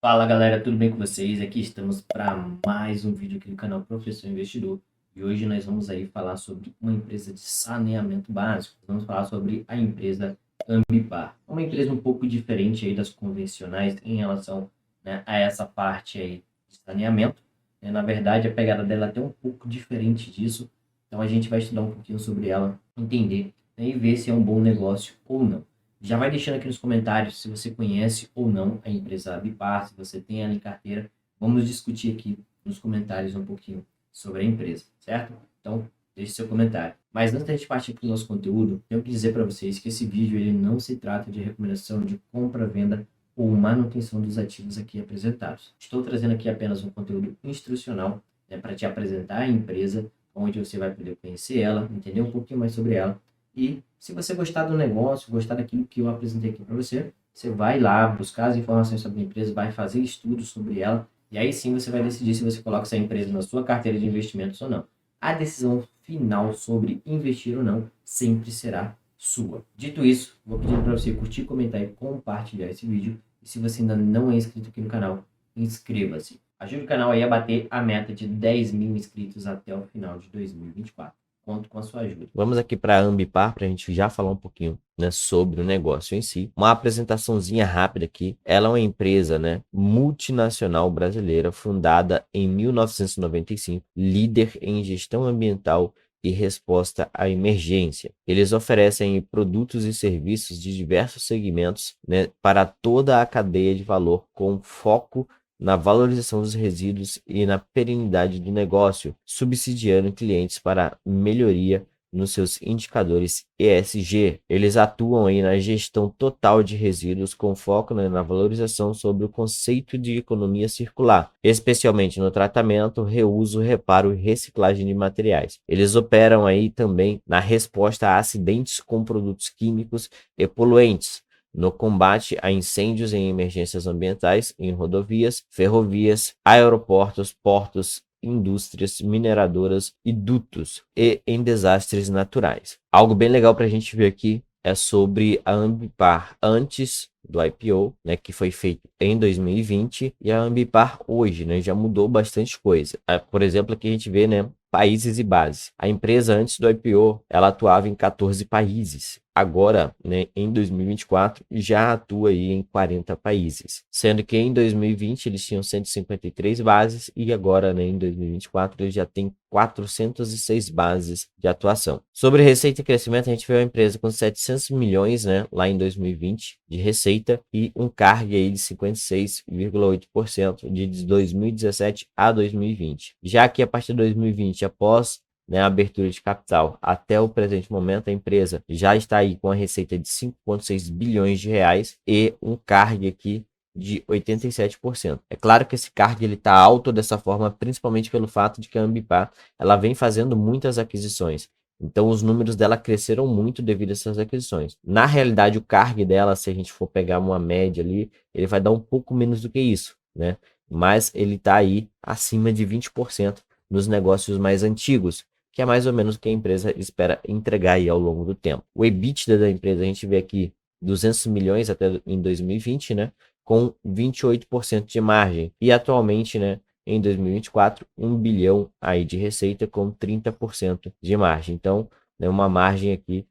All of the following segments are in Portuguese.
Fala galera, tudo bem com vocês? Aqui estamos para mais um vídeo aqui do canal Professor Investidor e hoje nós vamos aí falar sobre uma empresa de saneamento básico. Vamos falar sobre a empresa Ambipar, uma empresa um pouco diferente aí das convencionais em relação, né, a essa parte aí de saneamento. Na verdade, a pegada dela é até um pouco diferente disso, então a gente vai estudar um pouquinho sobre ela, entender, né, e ver se é um bom negócio ou não. Já vai deixando aqui nos comentários se você conhece ou não a empresa Ambipar, se você tem ela em carteira. Vamos discutir aqui nos comentários um pouquinho sobre a empresa, certo? Então, deixe seu comentário. Mas antes da gente partir para o nosso conteúdo, tenho que dizer para vocês que esse vídeo ele não se trata de recomendação de compra, venda ou manutenção dos ativos aqui apresentados. Estou trazendo aqui apenas um conteúdo instrucional, né, para te apresentar a empresa, onde você vai poder conhecer ela, entender um pouquinho mais sobre ela e se você gostar do negócio, gostar daquilo que eu apresentei aqui para você, você vai lá buscar as informações sobre a empresa, vai fazer estudos sobre ela, e aí sim você vai decidir se você coloca essa empresa na sua carteira de investimentos ou não. A decisão final sobre investir ou não sempre será sua. Dito isso, vou pedir para você curtir, comentar e compartilhar esse vídeo. E se você ainda não é inscrito aqui no canal, inscreva-se. Ajude o canal aí a bater a meta de 10 mil inscritos até o final de 2024. Conto com a sua ajuda. Vamos aqui para a Ambipar para a gente já falar um pouquinho, né, sobre o negócio em si. Uma apresentaçãozinha rápida aqui. Ela é uma empresa, né, multinacional brasileira fundada em 1995, líder em gestão ambiental e resposta à emergência. Eles oferecem produtos e serviços de diversos segmentos, né, para toda a cadeia de valor com foco na valorização dos resíduos e na perenidade do negócio, subsidiando clientes para melhoria nos seus indicadores ESG. Eles atuam aí na gestão total de resíduos com foco, né, na valorização sobre o conceito de economia circular, especialmente no tratamento, reuso, reparo e reciclagem de materiais. Eles operam aí também na resposta a acidentes com produtos químicos e poluentes, no combate a incêndios em emergências ambientais em rodovias, ferrovias, aeroportos, portos, indústrias mineradoras e dutos e em desastres naturais. Algo bem legal para a gente ver aqui é sobre a Ambipar antes do IPO, né, que foi feito em 2020, e a Ambipar hoje, né, já mudou bastante coisa. Por exemplo, aqui a gente vê, né, países e bases. A empresa antes do IPO, ela atuava em 14 países. Agora, né, em 2024, já atua aí em 40 países, sendo que em 2020 eles tinham 153 bases e agora, né, em 2024 eles já têm 406 bases de atuação. Sobre receita e crescimento, a gente vê uma empresa com 700 milhões, né, lá em 2020 de receita e um CAGR aí de 56,8% de 2017 a 2020. Já que a partir de 2020, após, né, a abertura de capital até o presente momento, a empresa já está aí com a receita de 5,6 bilhões de reais e um CAGR aqui de 87%. É claro que esse CAGR ele está alto dessa forma, principalmente pelo fato de que a Ambipar ela vem fazendo muitas aquisições. Então, os números dela cresceram muito devido a essas aquisições. Na realidade, o CAGR dela, se a gente for pegar uma média ali, ele vai dar um pouco menos do que isso, né? Mas ele está aí acima de 20% nos negócios mais antigos, que é mais ou menos o que a empresa espera entregar aí ao longo do tempo. O EBITDA da empresa, a gente vê aqui 200 milhões até em 2020, né? Com 28% de margem. E atualmente, né, em 2024, 1 bilhão aí de receita com 30% de margem. Então, né, uma margem aqui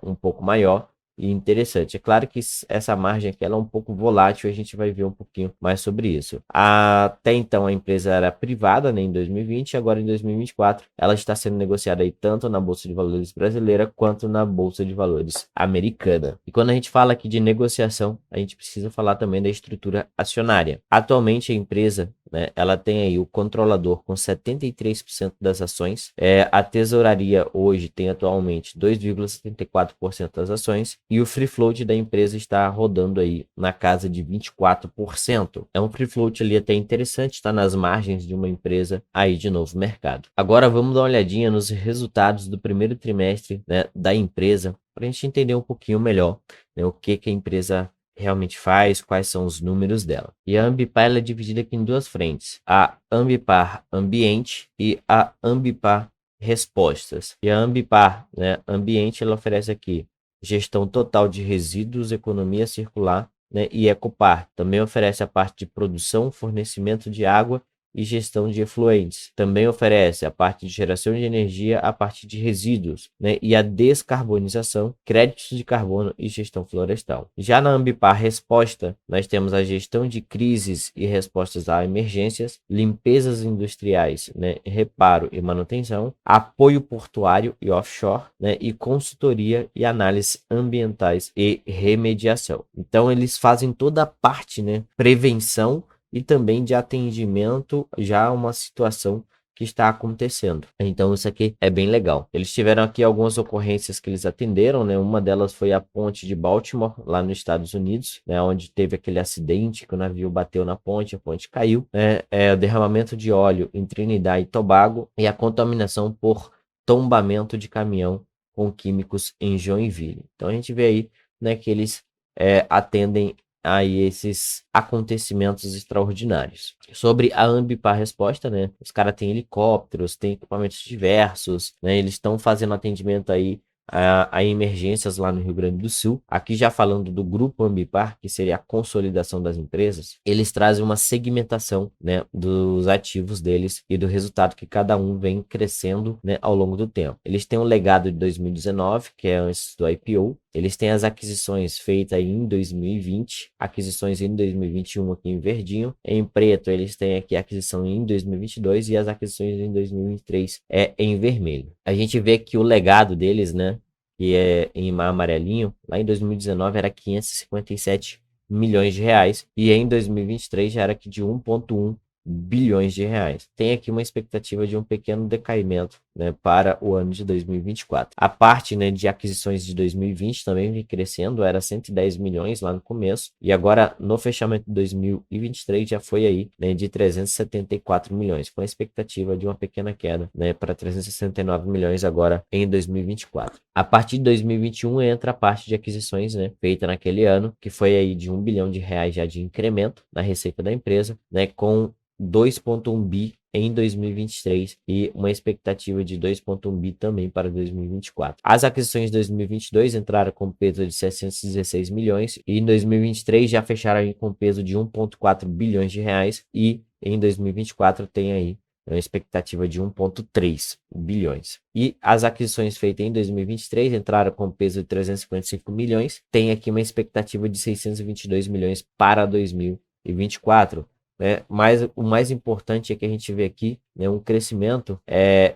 um pouco maior e interessante. É claro que essa margem aqui ela é um pouco volátil, a gente vai ver um pouquinho mais sobre isso. Até então a empresa era privada, né, em 2020, agora em 2024 ela está sendo negociada aí tanto na Bolsa de Valores brasileira quanto na Bolsa de Valores americana. E quando a gente fala aqui de negociação, a gente precisa falar também da estrutura acionária. Atualmente a empresa, né, ela tem aí o controlador com 73% das ações, a tesouraria hoje tem atualmente 2,74% das ações e o free float da empresa está rodando aí na casa de 24%. É um free float ali até interessante, está nas margens de uma empresa aí de novo mercado. Agora vamos dar uma olhadinha nos resultados do primeiro trimestre, né, da empresa, para a gente entender um pouquinho melhor, né, o que a empresa realmente faz, quais são os números dela. E a Ambipar ela é dividida aqui em duas frentes, a Ambipar Ambiente e a Ambipar Respostas. E a Ambipar, né, Ambiente, ela oferece aqui gestão total de resíduos, economia circular né, e Ecopar. Também oferece a parte de produção, fornecimento de água e gestão de efluentes. Também oferece a parte de geração de energia, a parte de resíduos, né, e a descarbonização, créditos de carbono e gestão florestal. Já na Ambipar Resposta, nós temos a gestão de crises e respostas a emergências, limpezas industriais, né, reparo e manutenção, apoio portuário e offshore, né, e consultoria e análise ambientais e remediação. Então eles fazem toda a parte, né, prevenção e também de atendimento já a uma situação que está acontecendo. Então isso aqui é bem legal. Eles tiveram aqui algumas ocorrências que eles atenderam, né? Uma delas foi a ponte de Baltimore, lá nos Estados Unidos, né? Onde teve aquele acidente que o navio bateu na ponte, a ponte caiu, né? O derramamento de óleo em Trinidad e Tobago e a contaminação por tombamento de caminhão com químicos em Joinville. Então a gente vê aí, né, que eles atendem aí esses acontecimentos extraordinários. Sobre a Ambipar Resposta, né? Os caras têm helicópteros, têm equipamentos diversos, né? Eles estão fazendo atendimento aí a emergências lá no Rio Grande do Sul. Aqui já falando do grupo Ambipar, que seria a consolidação das empresas, eles trazem uma segmentação, né, dos ativos deles e do resultado que cada um vem crescendo, né, ao longo do tempo. Eles têm um legado de 2019, que é antes do IPO. Eles têm as aquisições feitas aí em 2020, aquisições em 2021 aqui em verdinho. Em preto, eles têm aqui a aquisição em 2022 e as aquisições em 2023 em vermelho. A gente vê que o legado deles, né, que é em amarelinho, lá em 2019 era 557 milhões de reais e em 2023 já era aqui de 1,1 bilhões de reais. Tem aqui uma expectativa de um pequeno decaimento, né, para o ano de 2024. A parte, né, de aquisições de 2020 também vem crescendo, era 110 milhões lá no começo, e agora no fechamento de 2023 já foi aí, né, de 374 milhões, com a expectativa de uma pequena queda, né, para 369 milhões agora em 2024. A partir de 2021 entra a parte de aquisições, né, feita naquele ano, que foi aí de 1 bilhão de reais já de incremento na receita da empresa, né, com 2,1 bi em 2023 e uma expectativa de 2,1 bi também para 2024. As aquisições de 2022 entraram com peso de 716 milhões e em 2023 já fecharam com peso de 1,4 bilhões de reais e em 2024 tem aí uma expectativa de 1,3 bilhões. E as aquisições feitas em 2023 entraram com peso de 355 milhões, tem aqui uma expectativa de 622 milhões para 2024. Mas o mais importante é que a gente vê aqui, né, um crescimento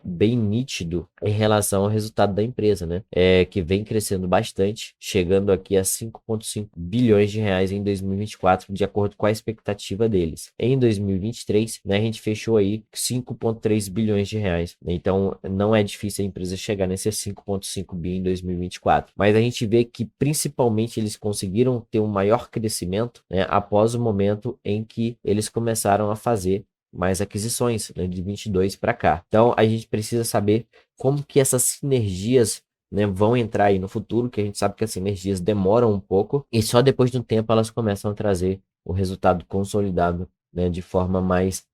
bem nítido em relação ao resultado da empresa, né? Que vem crescendo bastante, chegando aqui a 5,5 bilhões de reais em 2024, de acordo com a expectativa deles. Em 2023, né, a gente fechou aí 5,3 bilhões de reais. Então, não é difícil a empresa chegar nesse 5,5 bi em 2024. Mas a gente vê que, principalmente, eles conseguiram ter um maior crescimento, né, após o momento em que eles começaram a fazer mais aquisições, né, de 22 para cá. Então a gente precisa saber como que essas sinergias, né, vão entrar aí no futuro, que a gente sabe que as sinergias demoram um pouco e só depois de um tempo elas começam a trazer o resultado consolidado, né, de forma mais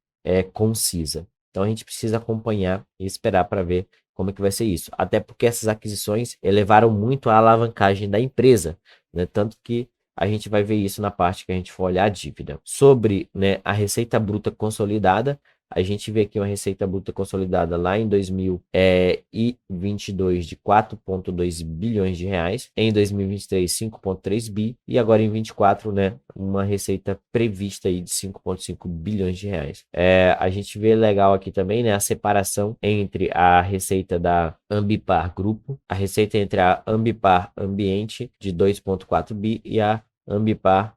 concisa. Então a gente precisa acompanhar e esperar para ver como é que vai ser isso. Até porque essas aquisições elevaram muito a alavancagem da empresa, né, tanto que a gente vai ver isso na parte que a gente for olhar a dívida. Sobre, né, a receita bruta consolidada, a gente vê aqui uma receita bruta consolidada lá em 2022 de 4,2 bilhões de reais, em 2023 5,3 bi e agora em 24, né, uma receita prevista aí de 5,5 bilhões de reais. A gente vê legal aqui também, né, a separação entre a receita da Ambipar Grupo, a receita entre a Ambipar Ambiente de 2,4 bi e a Ambipar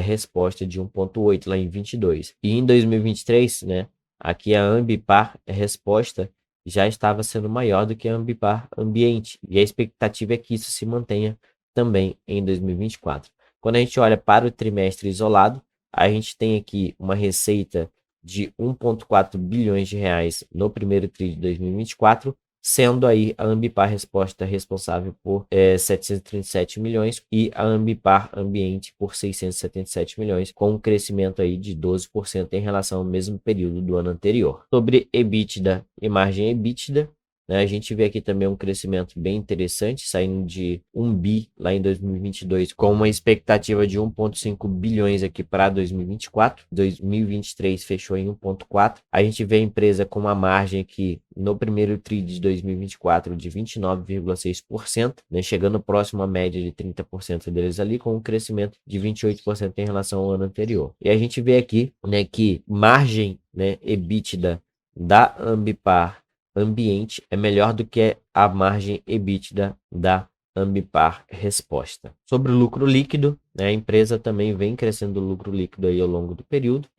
Resposta de 1,8 lá em 22. E em 2023, né, aqui a Ambipar Resposta já estava sendo maior do que a Ambipar Ambiente. E a expectativa é que isso se mantenha também em 2024. Quando a gente olha para o trimestre isolado, a gente tem aqui uma receita de 1,4 bilhões de reais no primeiro tri de 2024, sendo aí a Ambipar Resposta responsável por 737 milhões e a Ambipar Ambiente por 677 milhões, com um crescimento aí de 12% em relação ao mesmo período do ano anterior. Sobre EBITDA e margem EBITDA, né? A gente vê aqui também um crescimento bem interessante, saindo de 1 bi lá em 2022, com uma expectativa de 1,5 bilhões aqui para 2024. 2023 fechou em 1,4. A gente vê a empresa com uma margem aqui no primeiro TRI de 2024 de 29,6%, né? Chegando próximo à média de 30% deles ali, com um crescimento de 28% em relação ao ano anterior. E a gente vê aqui, né, que margem, né, EBITDA da Ambipar Ambiente é melhor do que a margem EBITDA da Ambipar Resposta. Sobre o lucro líquido, né, a empresa também vem crescendo o lucro líquido aí ao longo do período.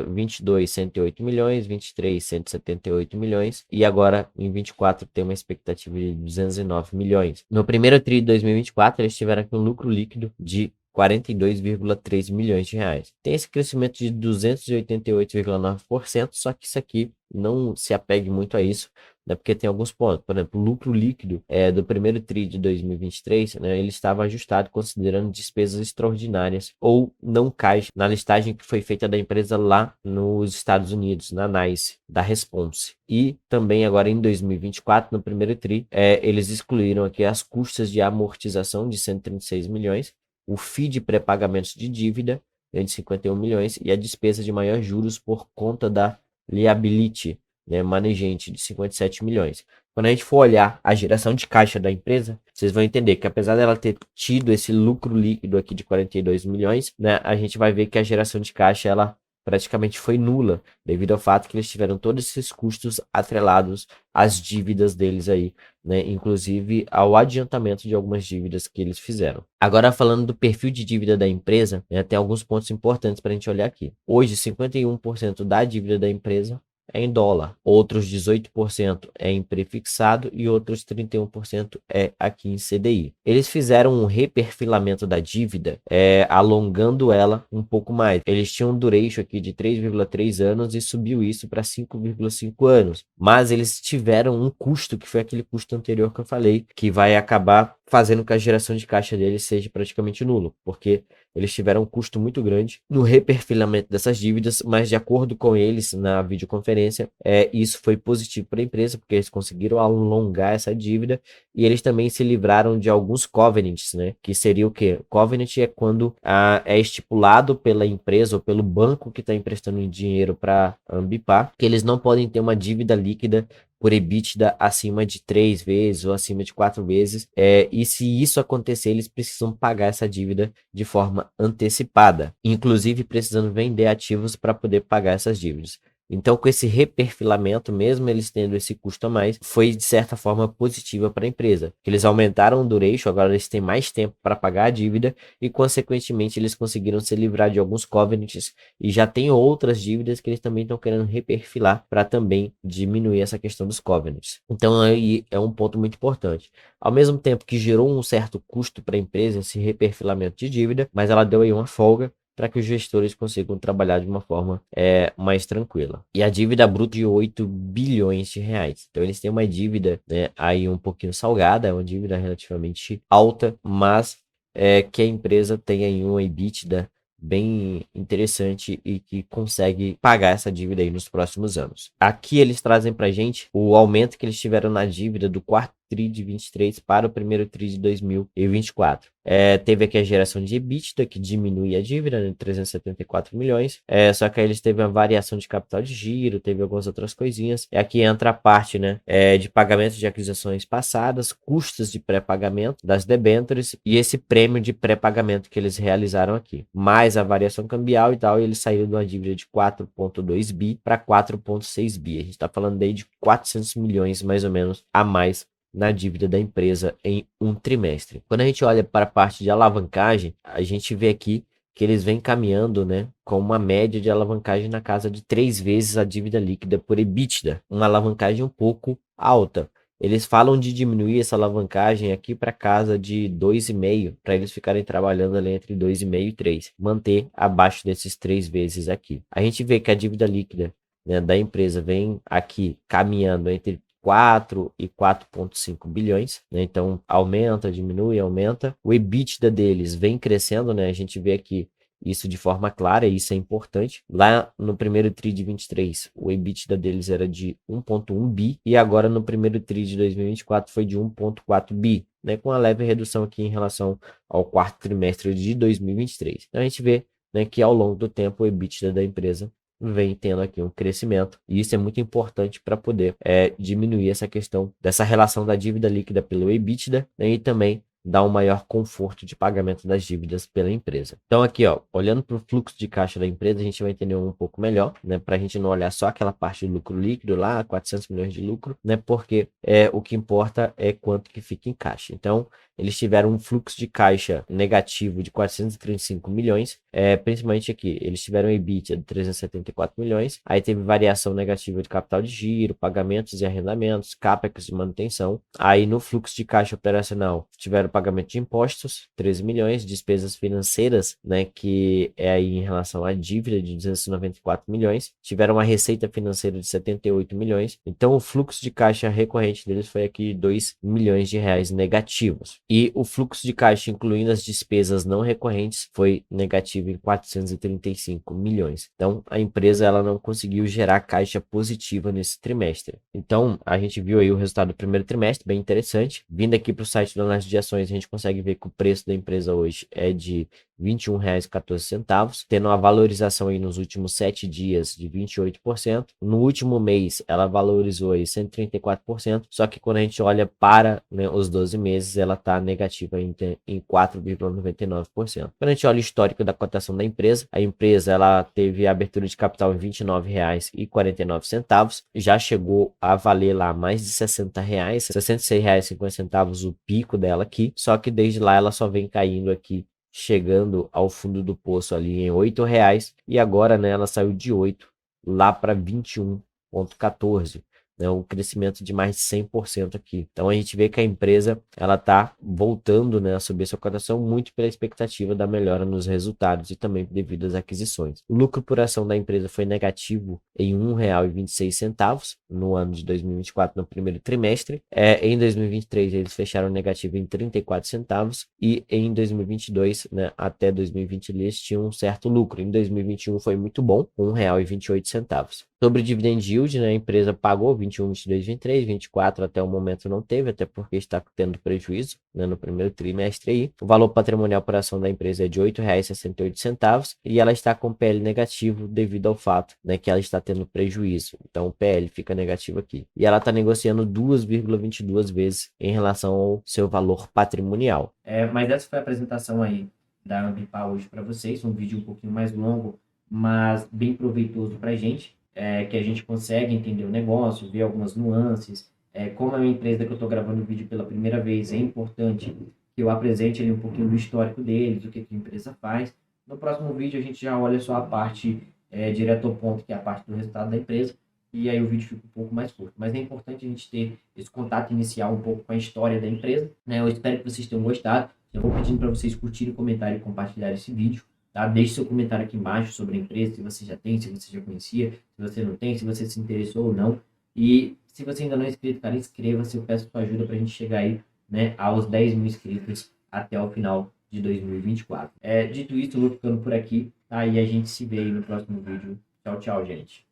22, 108 milhões, 23, 178 milhões e agora em 24 tem uma expectativa de 209 milhões. No primeiro TRI de 2024 eles tiveram aqui um lucro líquido de 42,3 milhões de reais. Tem esse crescimento de 288,9%, só que isso aqui não se apegue muito a isso, né, porque tem alguns pontos. Por exemplo, o lucro líquido do primeiro TRI de 2023, né, ele estava ajustado considerando despesas extraordinárias ou não caixa na listagem que foi feita da empresa lá nos Estados Unidos, na NICE, da Response. E também agora em 2024, no primeiro TRI, eles excluíram aqui as custas de amortização de 136 milhões, o FII de pré-pagamentos de dívida de 51 milhões e a despesa de maior juros por conta da liability, né, managente de 57 milhões. Quando a gente for olhar a geração de caixa da empresa, vocês vão entender que apesar dela ter tido esse lucro líquido aqui de 42 milhões, né, a gente vai ver que a geração de caixa ela praticamente foi nula, devido ao fato que eles tiveram todos esses custos atrelados às dívidas deles aí, né, inclusive ao adiantamento de algumas dívidas que eles fizeram. Agora falando do perfil de dívida da empresa, né, tem alguns pontos importantes para a gente olhar aqui. Hoje, 51% da dívida da empresa é em dólar, outros 18% é em prefixado e outros 31% é aqui em CDI. Eles fizeram um reperfilamento da dívida, alongando ela um pouco mais. Eles tinham um duration aqui de 3,3 anos e subiu isso para 5,5 anos. Mas eles tiveram um custo, que foi aquele custo anterior que eu falei, que vai acabar fazendo com que a geração de caixa deles seja praticamente nulo, porque eles tiveram um custo muito grande no reperfilamento dessas dívidas, mas de acordo com eles na videoconferência, isso foi positivo para a empresa, porque eles conseguiram alongar essa dívida e eles também se livraram de alguns covenants, né? Que seria o quê? Covenant é quando é estipulado pela empresa ou pelo banco que está emprestando dinheiro para a Ambipar, que eles não podem ter uma dívida líquida por EBITDA acima de 3 vezes ou acima de 4 vezes. E se isso acontecer, eles precisam pagar essa dívida de forma antecipada, inclusive precisando vender ativos para poder pagar essas dívidas. Então, com esse reperfilamento, mesmo eles tendo esse custo a mais, foi de certa forma positiva para a empresa. Eles aumentaram o duration, agora eles têm mais tempo para pagar a dívida e, consequentemente, eles conseguiram se livrar de alguns covenants e já tem outras dívidas que eles também estão querendo reperfilar para também diminuir essa questão dos covenants. Então, aí é um ponto muito importante. Ao mesmo tempo que gerou um certo custo para a empresa esse reperfilamento de dívida, mas ela deu aí uma folga para que os gestores consigam trabalhar de uma forma mais tranquila. E a dívida bruta de 8 bilhões de reais. Então eles têm uma dívida, né, aí um pouquinho salgada, é uma dívida relativamente alta, mas que a empresa tem aí um EBITDA bem interessante e que consegue pagar essa dívida aí nos próximos anos. Aqui eles trazem para gente o aumento que eles tiveram na dívida do quarto TRI de 23 para o primeiro TRI de 2024. Teve aqui a geração de EBITDA, que diminui a dívida, né, 374 milhões. Só que aí eles teve uma variação de capital de giro, teve algumas outras coisinhas. E aqui entra a parte, né, de pagamento de aquisições passadas, custos de pré-pagamento das debêntures e esse prêmio de pré-pagamento que eles realizaram aqui. Mais a variação cambial e tal, e eles saíram de uma dívida de 4,2 bi para 4,6 bi. A gente está falando aí de 400 milhões mais ou menos a mais na dívida da empresa em um trimestre. Quando a gente olha para a parte de alavancagem, a gente vê aqui que eles vêm caminhando, né, com uma média de alavancagem na casa de 3 vezes a dívida líquida por EBITDA, uma alavancagem um pouco alta. Eles falam de diminuir essa alavancagem aqui para casa de 2,5, para eles ficarem trabalhando ali entre 2,5 e 3, manter abaixo desses 3 vezes aqui. A gente vê que a dívida líquida, né, da empresa vem aqui caminhando entre 4 e 4,5 bilhões, né? Então aumenta, diminui, aumenta. O EBITDA deles vem crescendo, né? A gente vê aqui isso de forma clara, e isso é importante. Lá no primeiro TRI de 23, o EBITDA deles era de 1,1 bi, e agora no primeiro TRI de 2024 foi de 1,4 bi, né, com uma leve redução aqui em relação ao quarto trimestre de 2023. Então a gente vê, né, que ao longo do tempo o EBITDA da empresa vem tendo aqui um crescimento, e isso é muito importante para poder diminuir essa questão dessa relação da dívida líquida pelo EBITDA, né, e também dar um maior conforto de pagamento das dívidas pela empresa. Então aqui, ó, olhando para o fluxo de caixa da empresa, a gente vai entender um pouco melhor, né, para a gente não olhar só aquela parte do lucro líquido lá, 400 milhões de lucro, né, porque o que importa é quanto que fica em caixa. Então, eles tiveram um fluxo de caixa negativo de 435 milhões, principalmente aqui, eles tiveram EBITDA de 374 milhões, aí teve variação negativa de capital de giro, pagamentos e arrendamentos, capex de manutenção, aí no fluxo de caixa operacional tiveram pagamento de impostos, 13 milhões, despesas financeiras, né, que é aí em relação à dívida de 294 milhões, tiveram uma receita financeira de 78 milhões, então o fluxo de caixa recorrente deles foi aqui 2 milhões de reais negativos. E o fluxo de caixa, incluindo as despesas não recorrentes, foi negativo em 435 milhões. Então, a empresa ela não conseguiu gerar caixa positiva nesse trimestre. Então, a gente viu aí o resultado do primeiro trimestre, bem interessante. Vindo aqui para o site do análise de ações, a gente consegue ver que o preço da empresa hoje é de R$ 21,14, tendo uma valorização aí nos últimos 7 dias de 28%. No último mês, ela valorizou aí 134%, só que quando a gente olha para, né, os 12 meses, ela está negativa em 4,99%. Quando a gente olha o histórico da cotação da empresa, a empresa ela teve a abertura de capital em R$ 29,49, já chegou a valer lá mais de R$ 60, R$ 66,50 o pico dela aqui, só que desde lá ela só vem caindo aqui, chegando ao fundo do poço ali em R$ 8,00, e agora, né, ela saiu de 8 lá para 21,14, né, um crescimento de mais de 100% aqui. Então a gente vê que a empresa ela está voltando, né, a subir sua cotação muito pela expectativa da melhora nos resultados e também devido às aquisições. O lucro por ação da empresa foi negativo em R$ 1,26 no ano de 2024, no primeiro trimestre. Em 2023 eles fecharam negativo em 34 centavos, e em 2022, né, até 2020 eles tinham um certo lucro. Em 2021 foi muito bom, R$ 1,28. Sobre dividend yield, né, a empresa pagou 21, 22, 23, 24 até o momento não teve, até porque está tendo prejuízo, né, no primeiro trimestre aí. O valor patrimonial por ação da empresa é de R$ 8,68, e ela está com PL negativo devido ao fato, né, que ela está tendo prejuízo. Então o PL fica negativo aqui. E ela está negociando 2,22 vezes em relação ao seu valor patrimonial. Mas essa foi a apresentação aí da Ambipar hoje para vocês, um vídeo um pouquinho mais longo, mas bem proveitoso para a gente. Que a gente consegue entender o negócio, ver algumas nuances. Como é uma empresa que eu estou gravando o vídeo pela primeira vez, é importante que eu apresente ali um pouquinho do histórico deles, o que a empresa faz. No próximo vídeo a gente já olha só a parte direto ao ponto, que é a parte do resultado da empresa, e aí o vídeo fica um pouco mais curto. Mas é importante a gente ter esse contato inicial um pouco com a história da empresa, né? Eu espero que vocês tenham gostado. Eu vou pedindo para vocês curtirem, comentarem e compartilharem esse vídeo. Tá? Deixe seu comentário aqui embaixo sobre a empresa, se você já tem, se você já conhecia, se você não tem, se você se interessou ou não. E se você ainda não é inscrito, cara, inscreva-se. Eu peço sua ajuda para a gente chegar aí, né, aos 10 mil inscritos até o final de 2024. Dito isso, eu vou ficando por aqui, tá? E a gente se vê aí no próximo vídeo. Tchau, tchau, gente.